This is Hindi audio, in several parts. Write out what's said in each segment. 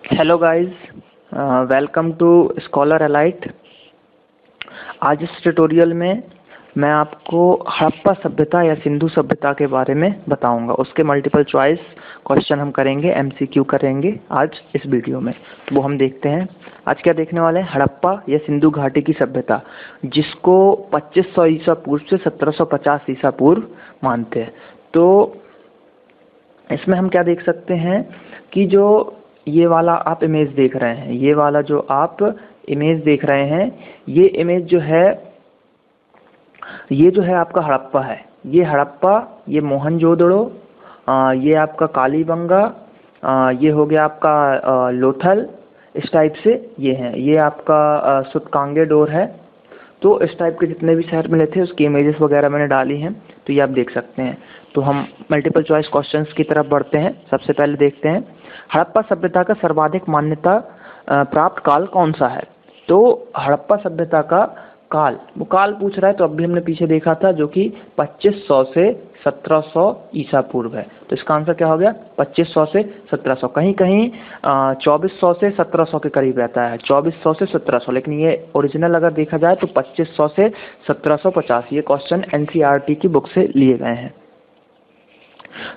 Hello guys, welcome to scholar elite. आज इस ट्यूटोरियल में मैं आपको हड़प्पा सभ्यता या सिंधु सभ्यता के बारे में बताऊंगा। उसके मल्टीपल चॉइस क्वेश्चन हम करेंगे, एमसीक्यू करेंगे आज इस वीडियो में। वो हम देखते हैं आज क्या देखने वाले हैं। हड़प्पा या सिंधु घाटी की सभ्यता, जिसको 2500 ईसा पूर्व से 1750 ईसा पूर्व मानते हैं। तो इसमें हम क्या देख सकते हैं कि जो ये वाला आप इमेज देख रहे हैं, ये वाला जो आप इमेज देख रहे हैं, ये इमेज जो है, ये जो है आपका हड़प्पा है। ये हड़प्पा, ये मोहनजोदड़ो, ये आपका कालीबंगा, ये हो गया आपका लोथल। इस टाइप से ये हैं। ये आपका सुतकांगेडोर है। तो इस टाइप के जितने भी शहर मिले थे उसकी इमेजेस वगैरह मैंने डाली हैं, तो ये आप देख सकते हैं। तो हम मल्टीपल चॉइस क्वेश्चंस की तरफ बढ़ते हैं। सबसे पहले देखते हैं हड़प्पा सभ्यता का सर्वाधिक मान्यता प्राप्त काल कौन सा है। तो हड़प्पा सभ्यता का काल, वो काल पूछ रहा है, तो अभी हमने पीछे देखा था, जो कि 2500 से 1700 ईसा पूर्व है। तो इसका आंसर क्या हो गया, 2500 से 1700। कहीं कहीं 2400 से 1700 के करीब रहता है, 2400 से 1700, लेकिन ये ओरिजिनल अगर देखा जाए तो 2500 से 1750। ये क्वेश्चन एनसीईआरटी की बुक से लिए गए हैं।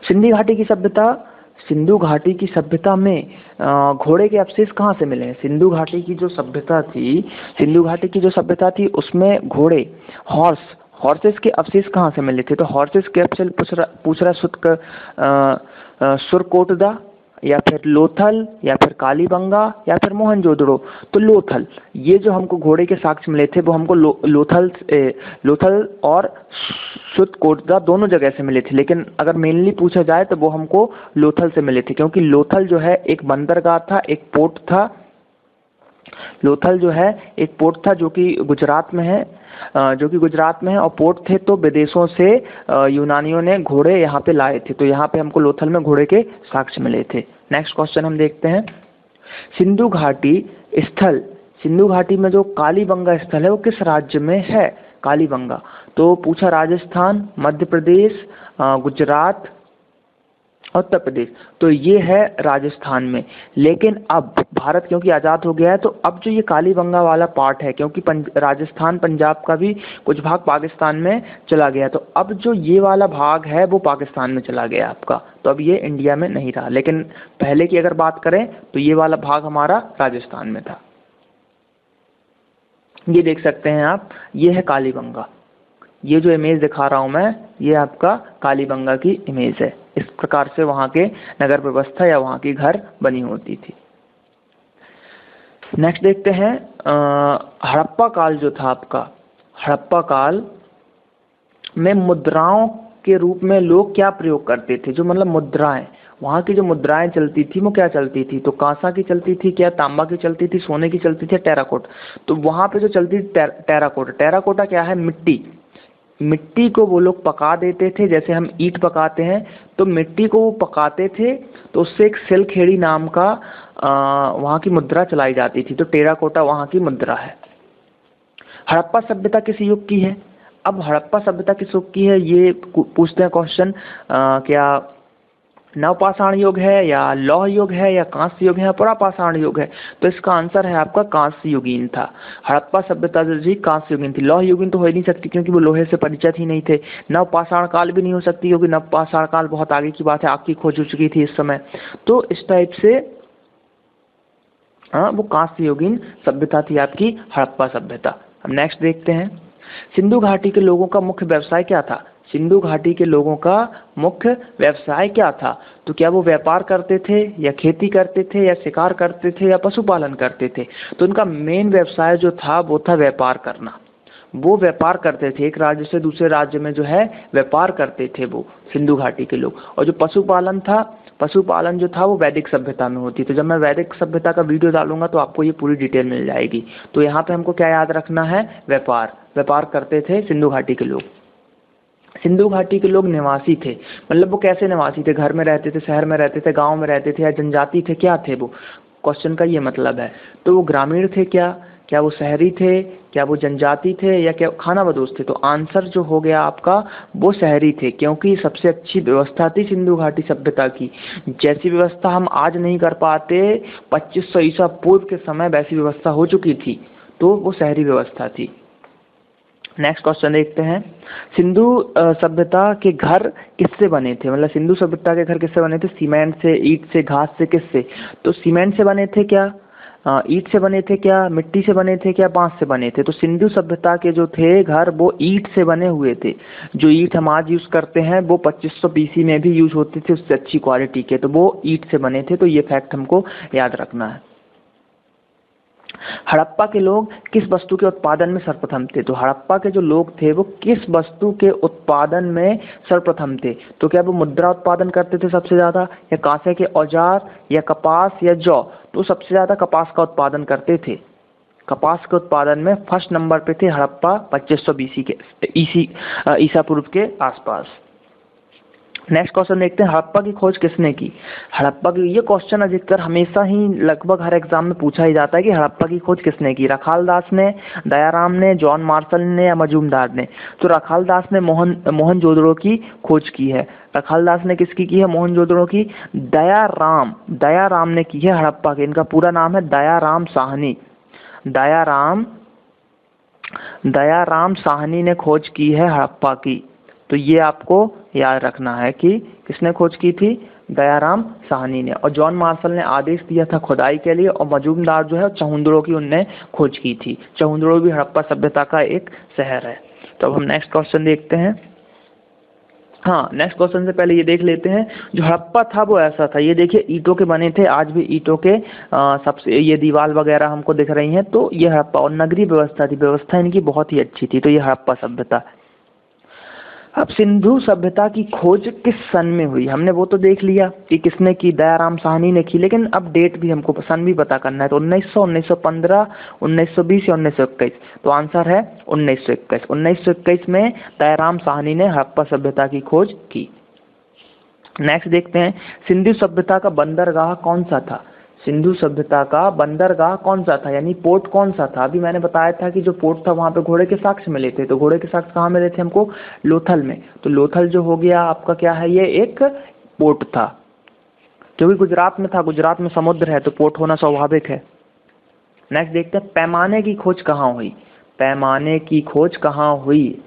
सिंधु घाटी की सभ्यता, सिंधु घाटी की सभ्यता में घोड़े के अवशेष कहाँ से मिले हैं। सिंधु घाटी की जो सभ्यता थी, सिंधु घाटी की जो सभ्यता थी उसमें घोड़े, हॉर्सेस के अवशेष कहाँ से मिले थे। तो हॉर्सेस के अवशेष पूछ रहा सुरकोटदा, या फिर लोथल, या फिर कालीबंगा, या फिर मोहनजोदड़ो। तो लोथल, ये जो हमको घोड़े के साक्ष्य मिले थे वो हमको लोथल और सुरकोटदा दोनों जगह से मिले थे। लेकिन अगर मेनली पूछा जाए तो वो हमको लोथल से मिले थे, क्योंकि लोथल जो है एक बंदरगाह था, एक पोर्ट था। लोथल जो है एक पोर्ट था जो कि गुजरात में है, और पोर्ट थे। तो विदेशों से यूनानियों ने घोड़े यहाँ पे लाए थे, तो यहाँ पे हमको लोथल में घोड़े के साक्ष्य मिले थे। नेक्स्ट क्वेश्चन हम देखते हैं। सिंधु घाटी स्थल, सिंधु घाटी में जो कालीबंगा स्थल है वो किस राज्य में है। कालीबंगा, तो पूछा राजस्थान, मध्य प्रदेश, गुजरात, उत्तर प्रदेश। तो ये है राजस्थान में। लेकिन अब भारत क्योंकि आज़ाद हो गया है, तो अब जो ये कालीबंगा वाला पार्ट है, क्योंकि राजस्थान पंजाब का भी कुछ भाग पाकिस्तान में चला गया, तो अब जो ये वाला भाग है वो पाकिस्तान में चला गया आपका। तो अब ये इंडिया में नहीं रहा। लेकिन पहले की अगर बात करें तो ये वाला भाग हमारा राजस्थान में था। ये देख सकते हैं आप, ये है कालीबंगा। ये जो इमेज दिखा रहा हूं मैं, ये आपका कालीबंगा की इमेज है। इस प्रकार से वहां के नगर व्यवस्था या वहां की घर बनी होती थी। नेक्स्ट देखते हैं हड़प्पा काल जो था आपका, हड़प्पा काल में मुद्राओं के रूप में लोग क्या प्रयोग करते थे। जो मतलब मुद्राएं, वहाँ की जो मुद्राएं चलती थी वो क्या चलती थी। तो कांसा की चलती थी, क्या तांबा की चलती थी, सोने की चलती थी, टेराकोट। तो वहाँ पे जो चलती थी टेराकोटा। टेराकोटा क्या है, मिट्टी। मिट्टी को वो लोग पका देते थे, जैसे हम ईंट पकाते हैं, तो मिट्टी को वो पकाते थे, तो उससे एक सिलखेड़ी नाम का वहाँ की मुद्रा चलाई जाती थी। तो टेराकोटा वहाँ की मुद्रा है। हड़प्पा सभ्यता किस युग की है। अब हड़प्पा सभ्यता किस युग की है, ये पूछते हैं क्वेश्चन। क्या नवपाषाण युग है, या लौह युग है, या कांस्य युग है, या पुरापाषाण युग है। तो इसका आंसर है आपका कांस्य युगीन था। हड़प्पा सभ्यता जो जी कांस्य युगीन थी। लौह युगीन तो हो ही नहीं सकती, क्योंकि वो लोहे से परिचित ही नहीं थे। नवपाषाण काल भी नहीं हो सकती, क्योंकि नवपाषाण काल बहुत आगे की बात है, आग की खोज हो चुकी थी इस समय। तो इस टाइप से वो कांस्य युगीन सभ्यता थी आपकी हड़प्पा सभ्यता। अब नेक्स्ट देखते हैं, सिंधु घाटी के लोगों का मुख्य व्यवसाय क्या था। सिंधु घाटी के लोगों का मुख्य व्यवसाय क्या था। तो क्या वो व्यापार करते थे, या खेती करते थे, या शिकार करते थे, या पशुपालन करते थे। तो उनका मेन व्यवसाय जो था वो था व्यापार करना। वो व्यापार करते थे, एक राज्य से दूसरे राज्य में जो है व्यापार करते थे वो सिंधु घाटी के लोग। और जो पशुपालन था, पशुपालन जो था वो वैदिक सभ्यता में होती। तो जब मैं वैदिक सभ्यता का वीडियो डालूंगा तो आपको ये पूरी डिटेल मिल जाएगी। तो यहाँ पे हमको क्या याद रखना है, व्यापार करते थे सिंधु घाटी के लोग। सिंधु घाटी के लोग निवासी थे, मतलब वो कैसे निवासी थे, घर में रहते थे, शहर में रहते थे, गांव में रहते थे, या जनजाति थे, क्या थे वो, क्वेश्चन का ये मतलब है। तो वो ग्रामीण थे क्या, क्या वो शहरी थे, क्या वो जनजाति थे, या क्या खानाबदोश थे? तो आंसर जो हो गया आपका वो शहरी थे, क्योंकि सबसे अच्छी व्यवस्था थी सिंधु घाटी सभ्यता की। जैसी व्यवस्था हम आज नहीं कर पाते, 2500 ईसा पूर्व के समय वैसी व्यवस्था हो चुकी थी, तो वो शहरी व्यवस्था थी। नेक्स्ट क्वेश्चन देखते हैं, सिंधु सभ्यता के घर किससे बने थे? मतलब सिंधु सभ्यता के घर किससे बने थे? सीमेंट से, ईंट से, घास से, किससे? तो सीमेंट से बने थे क्या, ईंट से बने थे क्या, मिट्टी से बने थे क्या, बांस से बने थे? तो सिंधु सभ्यता के जो थे घर वो ईंट से बने हुए थे। जो ईंट हम आज यूज करते हैं वो 2500 BC में भी यूज होती थी, उससे अच्छी क्वालिटी के, तो वो ईंट से बने थे। तो ये फैक्ट हमको याद रखना है। हड़प्पा के लोग किस वस्तु के उत्पादन में सर्वप्रथम थे? तो हड़प्पा के जो लोग थे वो किस वस्तु के उत्पादन में सर्वप्रथम थे? तो क्या वो मुद्रा उत्पादन करते थे सबसे ज्यादा, या कांसे के औजार, या कपास, या जौ? तो सबसे ज्यादा कपास का उत्पादन करते थे। कपास के उत्पादन में फर्स्ट नंबर पे थे हड़प्पा, 2500 BC के ईसा पूर्व के आसपास। नेक्स्ट क्वेश्चन देखते हैं, हड़प्पा की खोज किसने की? हड़प्पा की, ये क्वेश्चन अधिकतर हमेशा ही लगभग हर एग्जाम में पूछा ही जाता है कि हड़प्पा की खोज किसने की? रखाल दास ने, दयाराम ने, जॉन मार्शल ने, या मजूमदार ने? तो रखाल दास ने मोहनजोदड़ो की खोज की है। रखाल दास ने किसकी की है? मोहनजोदड़ो की। दयाराम ने की है हड़प्पा की। इनका पूरा नाम है दयाराम साहनी। दयाराम साहनी ने खोज की है हड़प्पा की। तो ये आपको याद रखना है कि किसने खोज की थी? दयाराम साहनी ने। और जॉन मार्शल ने आदेश दिया था खुदाई के लिए, और मजूमदार जो है चहुंदड़ो की उनने खोज की थी। चहुंदड़ो भी हड़प्पा सभ्यता का एक शहर है। तो अब हम नेक्स्ट क्वेश्चन देखते हैं। हाँ, नेक्स्ट क्वेश्चन से पहले ये देख लेते हैं, जो हड़प्पा था वो ऐसा था, ये देखिए ईंटों के बने थे, आज भी ईंटों के सबसे ये दीवार वगैरह हमको दिख रही हैं, तो ये हड़प्पा। और नगरीय व्यवस्था थी, व्यवस्था इनकी बहुत ही अच्छी थी, तो ये हड़प्पा सभ्यता। अब सिंधु सभ्यता की खोज किस सन में हुई? हमने वो तो देख लिया कि किसने की, दयाराम साहनी ने की, लेकिन अब डेट भी हमको सन भी पता करना है। तो 1900, 1915, 1920 या 1921? तो आंसर है 1921। 1921 में दयाराम साहनी ने हड़प्पा सभ्यता की खोज की। नेक्स्ट देखते हैं, सिंधु सभ्यता का बंदरगाह कौन सा था? सिंधु सभ्यता का बंदरगाह कौन सा था, यानी पोर्ट कौन सा था? अभी मैंने बताया था कि जो पोर्ट था वहां पे घोड़े के साक्ष्य मिले थे। तो घोड़े के साक्ष्य कहाँ मिले थे हमको? लोथल में। तो लोथल जो हो गया आपका क्या है? ये एक पोर्ट था, क्योंकि गुजरात में था, गुजरात में समुद्र है तो पोर्ट होना स्वाभाविक है। नेक्स्ट देखते हैं, पैमाने की खोज कहाँ हुई? पैमाने की खोज कहाँ हुई?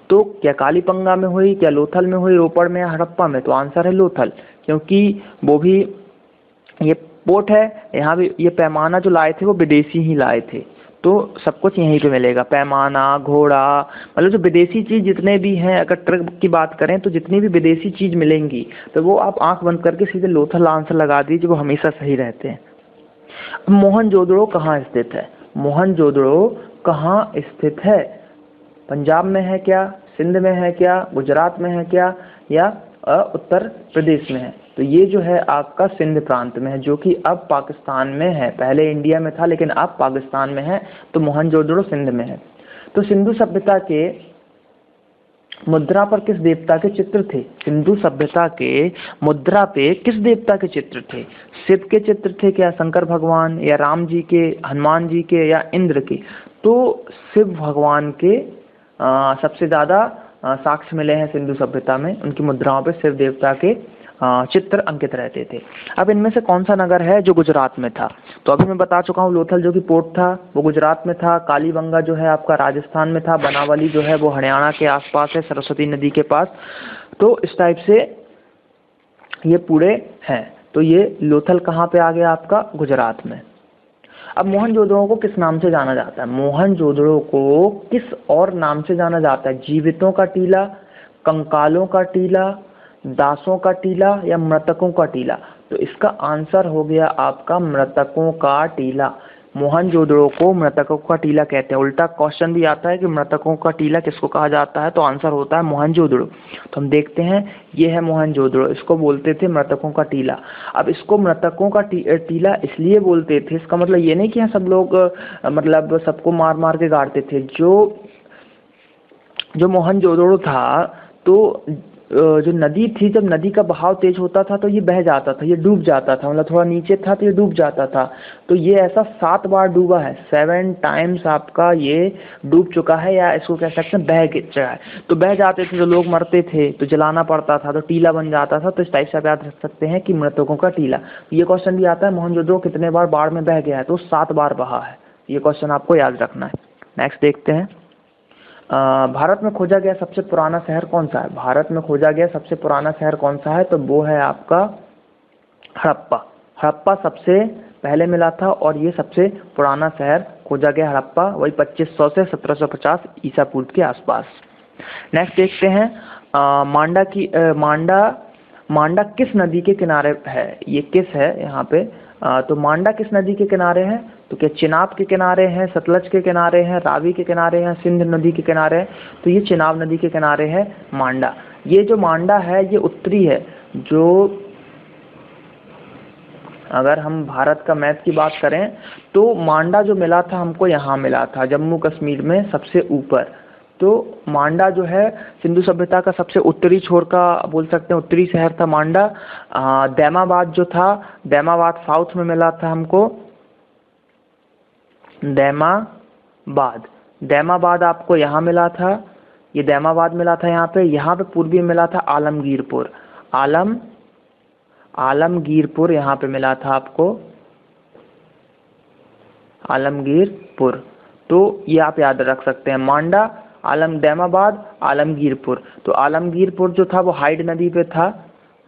तो क्या कालीबंगा में हुई, क्या लोथल में हुई, रोपड़ में, या हड़प्पा में? तो आंसर है लोथल, क्योंकि वो भी ये पोर्ट है। यहाँ भी ये पैमाना जो लाए थे वो विदेशी ही लाए थे, तो सब कुछ यहीं पे मिलेगा। पैमाना, घोड़ा, मतलब जो विदेशी चीज जितने भी हैं, अगर ट्रक की बात करें तो जितनी भी विदेशी चीज मिलेंगी तो वो आप आंख बंद करके सीधे लोथल आंसर लगा दीजिए, वो हमेशा सही रहते हैं। अब मोहनजोदड़ो कहाँ स्थित है? मोहनजोदड़ो कहाँ स्थित है? पंजाब में है क्या, सिंध में है क्या, गुजरात में है क्या, या उत्तर प्रदेश में है? तो ये जो है आपका सिंध प्रांत में है, जो कि अब पाकिस्तान में है। पहले इंडिया में था लेकिन अब पाकिस्तान में है, तो मोहनजोदड़ो सिंध में है। तो सिंधु सभ्यता के मुद्रा पर किस देवता के चित्र थे? सिंधु सभ्यता के मुद्रा पे किस देवता के चित्र थे? शिव के चित्र थे क्या, शंकर भगवान, या राम जी के, हनुमान जी के, या इंद्र के? तो शिव भगवान के सबसे ज्यादा साक्ष्य मिले हैं सिंधु सभ्यता में। उनकी मुद्राओं पे शिव देवता के चित्र अंकित रहते थे। अब इनमें से कौन सा नगर है जो गुजरात में था? तो अभी मैं बता चुका हूँ, लोथल जो कि पोर्ट था वो गुजरात में था, कालीबंगा जो है आपका राजस्थान में था, बनावली जो है वो हरियाणा के आसपास है, सरस्वती नदी के पास। तो इस टाइप से ये पूरे हैं। तो ये लोथल कहाँ पे आ गया आपका? गुजरात में। अब मोहनजोदड़ो को किस नाम से जाना जाता है? मोहनजोदड़ो को किस और नाम से जाना जाता है? जीवितों का टीला, कंकालों का टीला, दासों का टीला, या मृतकों का टीला? तो इसका आंसर हो गया आपका मृतकों का टीला। मोहनजोदड़ो को मृतकों का टीला कहते हैं। उल्टा क्वेश्चन भी आता है कि मृतकों का टीला किसको कहा जाता है, तो आंसर होता है मोहनजोदड़ो। तो हम देखते हैं, ये है मोहनजोदड़ो, इसको बोलते थे मृतकों का टीला। अब इसको मृतकों का टीला इसलिए बोलते थे, इसका मतलब ये नहीं कि यहाँ सब लोग मतलब सबको मार मार के गाड़ते थे। जो मोहनजोदड़ो था, तो जो नदी थी, जब नदी का बहाव तेज होता था तो ये बह जाता था, ये डूब जाता था, मतलब थोड़ा नीचे था तो ये डूब जाता था। तो ये ऐसा 7 बार डूबा है, 7 टाइम्स आपका ये डूब चुका है, या इसको कह सकते हैं बह चुका है। तो बह जाते थे तो लोग मरते थे, तो जलाना पड़ता था, तो टीला बन जाता था। तो इस टाइप से आप याद रख सकते हैं कि मृतकों का टीला। ये क्वेश्चन भी आता है मोहनजोदड़ो कितने बार बाढ़ में बह गया है, तो 7 बार बहा है। ये क्वेश्चन आपको याद रखना है। नेक्स्ट देखते हैं, भारत में खोजा गया सबसे पुराना शहर कौन सा है? भारत में खोजा गया सबसे पुराना शहर कौन सा है? तो वो है आपका हड़प्पा। हड़प्पा सबसे पहले मिला था और ये सबसे पुराना शहर खोजा गया हड़प्पा, वही 2500 से 1750 ईसा पूर्व के आसपास। नेक्स्ट देखते हैं, मांडा किस नदी के किनारे है? ये किस है यहाँ पे, तो मांडा किस नदी के किनारे है? तो क्या चिनाब के किनारे हैं, सतलज के किनारे हैं, रावी के किनारे हैं, सिंध नदी के किनारे हैं? तो ये चिनाब नदी के किनारे है मांडा। ये जो मांडा है ये उत्तरी है, जो अगर हम भारत का मैप की बात करें तो मांडा जो मिला था हमको यहाँ मिला था जम्मू कश्मीर में सबसे ऊपर। तो मांडा जो है सिंधु सभ्यता का सबसे उत्तरी छोर का बोल सकते हैं उत्तरी शहर था मांडा। दैमाबाद जो था, दैमाबाद साउथ में मिला था हमको, दैमाबाद आपको यहाँ मिला था, ये दैमाबाद मिला था यहाँ पे पूर्वी में मिला था आलमगीरपुर, आलमगीरपुर यहाँ पे मिला था आपको, आलमगीरपुर। तो ये आप याद रख सकते हैं, मांडा, दैमाबाद, आलमगीरपुर। तो आलमगीरपुर जो था वो हाइड नदी पे था,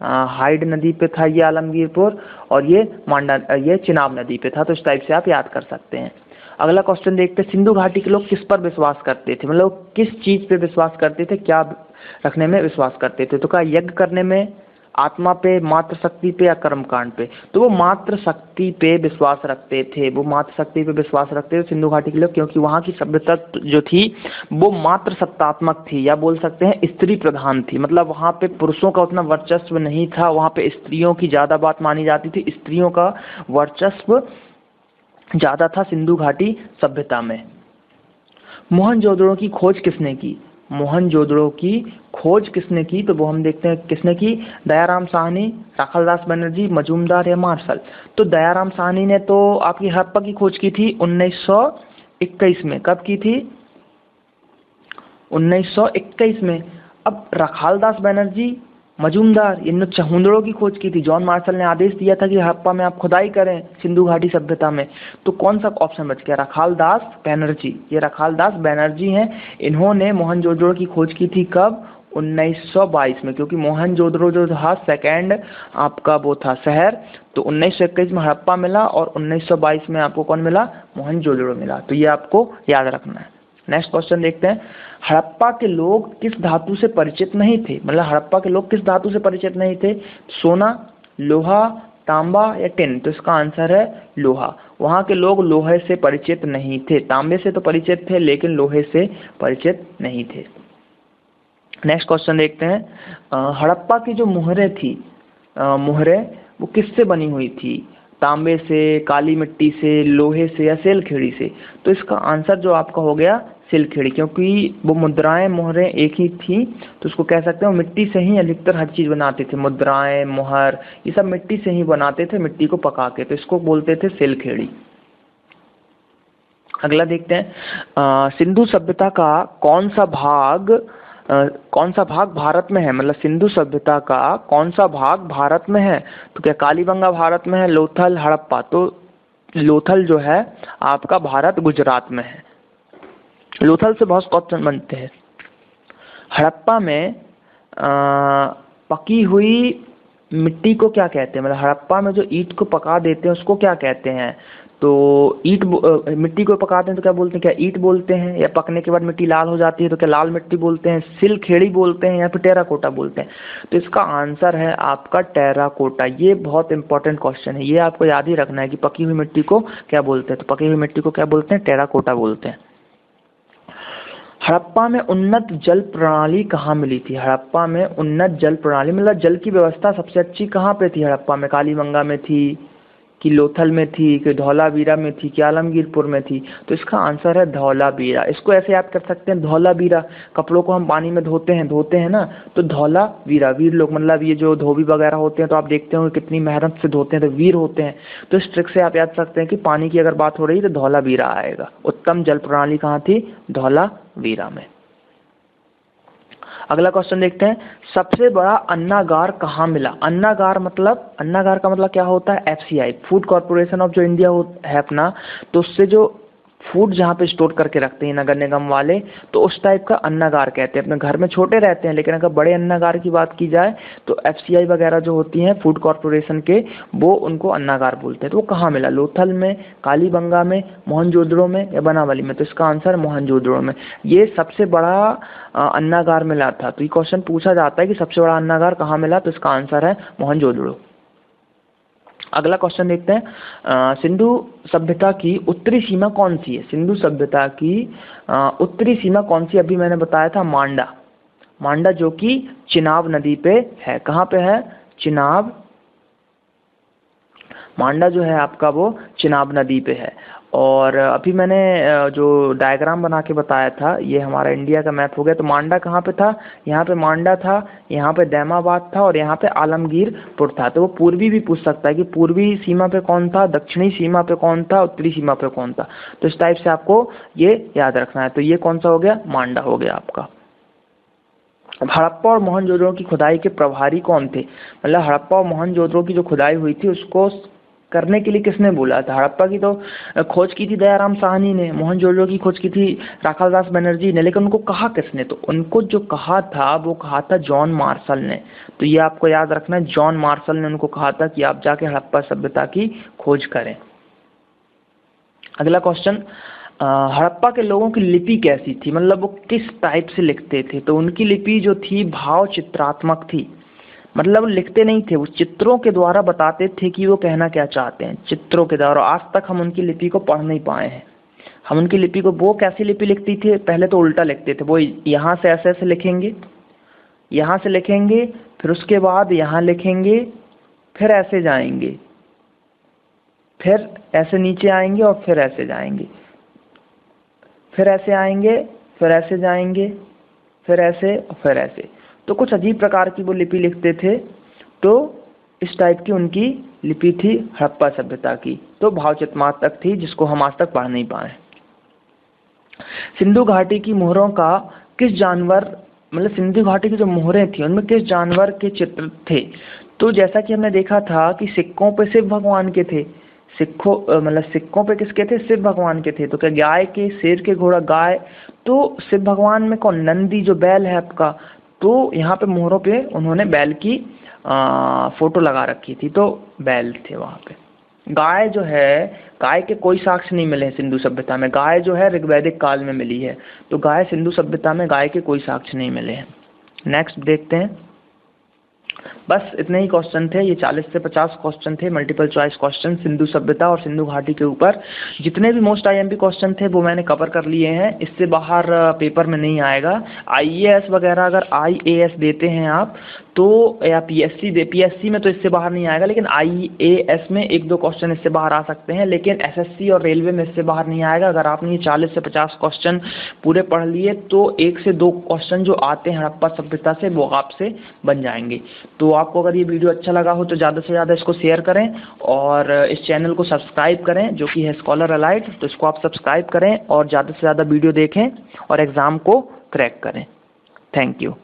हाइड नदी पे था ये आलमगीरपुर, और ये मांडा ये चिनाब नदी पे था। तो इस टाइप से आप याद कर सकते हैं। अगला क्वेश्चन देखते हैं, सिंधु घाटी के लोग किस पर विश्वास करते थे? मतलब किस चीज़ पे विश्वास करते थे, क्या रखने में विश्वास करते थे? तो क्या यज्ञ करने में, आत्मा पे, मातृ शक्ति पे, या कर्मकांड पे? तो वो मातृ शक्ति पे विश्वास रखते थे, वो मातृ शक्ति पे विश्वास रखते थे सिंधु घाटी के लोग, क्योंकि वहाँ की सभ्यता जो थी वो मातृ सत्तात्मक थी, या बोल सकते हैं स्त्री प्रधान थी। मतलब वहाँ पे पुरुषों का उतना वर्चस्व नहीं था, वहाँ पे स्त्रियों की ज़्यादा बात मानी जाती थी, स्त्रियों का वर्चस्व ज़्यादा था सिंधु घाटी सभ्यता में। मोहनजोदड़ो की खोज किसने की? मोहनजोदड़ो की खोज किसने की? तो वो हम देखते हैं किसने की, दयाराम साहनी, राखालदास बनर्जी, मजूमदार, या मार्शल? तो दयाराम साहनी ने तो आपकी हड़प्पा की खोज की थी 1921 में। कब की थी? 1921 में। अब राखालदास बनर्जी, मजूमदार, इन चहुंदड़ों की खोज की थी। जॉन मार्शल ने आदेश दिया था कि हड़प्पा में आप खुदाई करें सिंधु घाटी सभ्यता में। तो कौन सा ऑप्शन बच गया? राखालदास बनर्जी। ये राखालदास बनर्जी हैं, इन्होंने मोहनजोदड़ो की खोज की थी। कब? 1922 में, क्योंकि मोहनजोदड़ो जो था सेकेंड आपका वो था शहर। तो 1921 में हड़प्पा मिला और 1922 में आपको कौन मिला? मोहनजोदड़ो मिला। तो ये आपको याद रखना है। नेक्स्ट क्वेश्चन देखते हैं, हड़प्पा के लोग किस धातु से परिचित नहीं थे? मतलब हड़प्पा के लोग किस धातु से परिचित नहीं थे? सोना, लोहा, तांबा, या टिन? तो इसका आंसर है लोहा। वहाँ के लोग लोहे से परिचित नहीं थे, तांबे से तो परिचित थे लेकिन लोहे से परिचित नहीं थे। नेक्स्ट क्वेश्चन देखते हैं, हड़प्पा की जो मुहरें थी, मुहरें वो किससे बनी हुई थी? तांबे से, काली मिट्टी से, लोहे से, या सेलखेड़ी से? तो इसका आंसर जो आपका हो गया सेलखेड़ी, क्योंकि वो मुद्राएं मोहरें एक ही थी, तो उसको कह सकते हैं वो मिट्टी से ही अधिकतर हर चीज़ बनाते थे। मुद्राएं, मोहर, ये सब मिट्टी से ही बनाते थे, मिट्टी को पका के, तो इसको बोलते थे सेलखेड़ी। अगला देखते हैं, सिंधु सभ्यता का कौन सा भाग भारत में है? मतलब सिंधु सभ्यता का कौन सा भाग भारत में है? तो क्या कालीबंगा भारत में है, लोथल, हड़प्पा? तो लोथल जो है आपका भारत गुजरात में है। लोथल से बहुत क्वेश्चन बनते हैं। हड़प्पा में पकी हुई मिट्टी को क्या कहते हैं? मतलब हड़प्पा में जो ईंट को पका देते हैं उसको क्या कहते हैं? तो मिट्टी को पकाते हैं तो क्या बोलते हैं? क्या ईंट बोलते हैं? या पकने के बाद मिट्टी लाल हो जाती है तो क्या लाल मिट्टी बोलते हैं, सिलखेड़ी बोलते हैं, या फिर टेराकोटा बोलते हैं? तो इसका आंसर है आपका टेराकोटा। ये बहुत इंपॉर्टेंट क्वेश्चन है, ये आपको याद ही रखना है कि पकी हुई मिट्टी को क्या बोलते हैं। तो पकी हुई मिट्टी को क्या बोलते हैं? टेराकोटा बोलते हैं। हड़प्पा में उन्नत जल प्रणाली कहाँ मिली थी? हड़प्पा में उन्नत जल प्रणाली मतलब जल की व्यवस्था सबसे अच्छी कहाँ पे थी? हड़प्पा में कालीबंगा में थी, कि लोथल में थी, कि धौलावीरा में थी, कि आलमगीरपुर में थी? तो इसका आंसर है धौलावीरा। इसको ऐसे याद कर सकते हैं, धौलावीरा। कपड़ों को हम पानी में धोते हैं ना, तो धौलावीरा, वीर लोग, मतलब ये जो धोबी वगैरह होते हैं तो आप देखते हो कितनी मेहनत से धोते हैं, तो वीर होते हैं। तो इस ट्रिक से आप याद सकते हैं कि पानी की अगर बात हो रही है तो धौलावीरा आएगा। उत्तम जल प्रणाली कहाँ थी? धौलावीरा में। अगला क्वेश्चन देखते हैं, सबसे बड़ा अन्नागार कहाँ मिला? अन्नागार का मतलब क्या होता है? एफसीआई, फूड कॉर्पोरेशन ऑफ जो इंडिया है अपना, तो उससे जो फूड जहाँ पे स्टोर करके रखते हैं नगर निगम वाले, तो उस टाइप का अन्नागार कहते हैं। अपने घर में छोटे रहते हैं, लेकिन अगर बड़े अन्नागार की बात की जाए तो एफसीआई वगैरह जो होती हैं फूड कॉर्पोरेशन के, वो उनको अन्नागार बोलते हैं। तो वो कहाँ मिला? लोथल में, कालीबंगा में, मोहनजोदड़ो में या बनावली में? तो इसका आंसर मोहनजोदड़ो में। ये सबसे बड़ा अन्नागार मिला था। तो ये क्वेश्चन पूछा जाता है कि सबसे बड़ा अन्नागार कहाँ मिला, तो इसका आंसर है मोहनजोदड़ो। अगला क्वेश्चन देखते हैं, सिंधु सभ्यता की उत्तरी सीमा कौन सी है? सिंधु सभ्यता की उत्तरी सीमा कौन सी? अभी मैंने बताया था मांडा, जो कि चिनाब नदी पे है। कहाँ पे है? चिनाब, मांडा जो है आपका वो चिनाब नदी पे है। और अभी मैंने जो डायग्राम बना के बताया था, ये हमारा इंडिया का मैप हो गया। तो मांडा कहाँ पे था? यहाँ पे मांडा था, यहाँ पे दैमाबाद था और यहाँ पे आलमगीरपुर था। तो वो पूर्वी भी पूछ सकता है कि पूर्वी सीमा पे कौन था, दक्षिणी सीमा पे कौन था, उत्तरी सीमा पे कौन था। तो इस टाइप से आपको ये याद रखना है। तो ये कौन सा हो गया? मांडा हो गया आपका। हड़प्पा और मोहनजोदड़ो की खुदाई के प्रभारी कौन थे? मतलब हड़प्पा और मोहनजोदड़ो की जो खुदाई हुई थी उसको करने के लिए किसने बोला था? हड़प्पा की तो खोज की थी दयाराम साहनी ने, मोहनजोदड़ो की खोज की थी राखालदास बनर्जी ने, लेकिन उनको कहा किसने? तो उनको जो कहा था वो कहा था जॉन मार्शल ने। तो ये आपको याद रखना है, जॉन मार्शल ने उनको कहा था कि आप जाके हड़प्पा सभ्यता की खोज करें। अगला क्वेश्चन, हड़प्पा के लोगों की लिपि कैसी थी? मतलब वो किस टाइप से लिखते थे? तो उनकी लिपि जो थी भाव चित्रात्मक थी। मतलब लिखते नहीं थे, वो चित्रों के द्वारा बताते थे कि वो कहना क्या चाहते हैं, चित्रों के द्वारा। आज तक हम उनकी लिपि को पढ़ नहीं पाए हैं। हम उनकी लिपि को, वो कैसी लिपि लिखती थी? पहले तो उल्टा लिखते थे। वो यहाँ से ऐसे ऐसे लिखेंगे, यहाँ से लिखेंगे, फिर उसके बाद यहाँ लिखेंगे, फिर ऐसे जाएंगे, फिर ऐसे नीचे आएंगे और फिर ऐसे जाएंगे, फिर ऐसे आएंगे, फिर ऐसे जाएंगे, फिर ऐसे और फिर ऐसे। तो कुछ अजीब प्रकार की वो लिपि लिखते थे। तो इस टाइप की उनकी लिपि थी हड़प्पा सभ्यता की। तो भावचित्रात्मक थी, जिसको हम आज तक पढ़ नहीं पाए। सिंधु घाटी की मोहरों का किस जानवर, मतलब सिंधु घाटी की जो मोहरें थी उनमें किस जानवर के चित्र थे? तो जैसा कि हमने देखा था कि सिक्कों पे शिव भगवान के थे, सिक्कों पे किसके थे? शिव भगवान के थे। तो क्या गाय के, शेर के, घोड़ा, गाय? तो शिव भगवान में कौन? नंदी जो बैल है आपका। तो यहाँ पे मोहरों पे उन्होंने बैल की फोटो लगा रखी थी, तो बैल थे वहाँ पे। गाय जो है, गाय के कोई साक्ष्य नहीं मिले हैं सिंधु सभ्यता में। गाय जो है ऋग्वैदिक काल में मिली है। तो गाय, सिंधु सभ्यता में गाय के कोई साक्ष्य नहीं मिले हैं। नेक्स्ट देखते हैं। बस इतने ही क्वेश्चन थे। ये 40 से 50 क्वेश्चन थे, मल्टीपल चॉइस क्वेश्चन सिंधु सभ्यता और सिंधु घाटी के ऊपर। जितने भी मोस्ट आईएमपी क्वेश्चन थे वो मैंने कवर कर लिए हैं। इससे बाहर पेपर में नहीं आएगा। आईएएस वगैरह अगर आईएएस देते हैं आप तो, या पीएससी में तो इससे बाहर नहीं आएगा, लेकिन आईएएस में 1-2 क्वेश्चन इससे बाहर आ सकते हैं, लेकिन एसएससी और रेलवे में इससे बाहर नहीं आएगा। अगर आपने ये 40 से 50 क्वेश्चन पूरे पढ़ लिए तो 1 से 2 क्वेश्चन जो आते हैं हड़प्पा सभ्यता से वो आपसे बन जाएंगे। तो आपको अगर ये वीडियो अच्छा लगा हो तो ज़्यादा से ज़्यादा इसको शेयर करें और इस चैनल को सब्सक्राइब करें, जो कि है स्कॉलर अलाइट। तो इसको आप सब्सक्राइब करें और ज़्यादा से ज़्यादा वीडियो देखें और एग्ज़ाम को क्रैक करें। Thank you.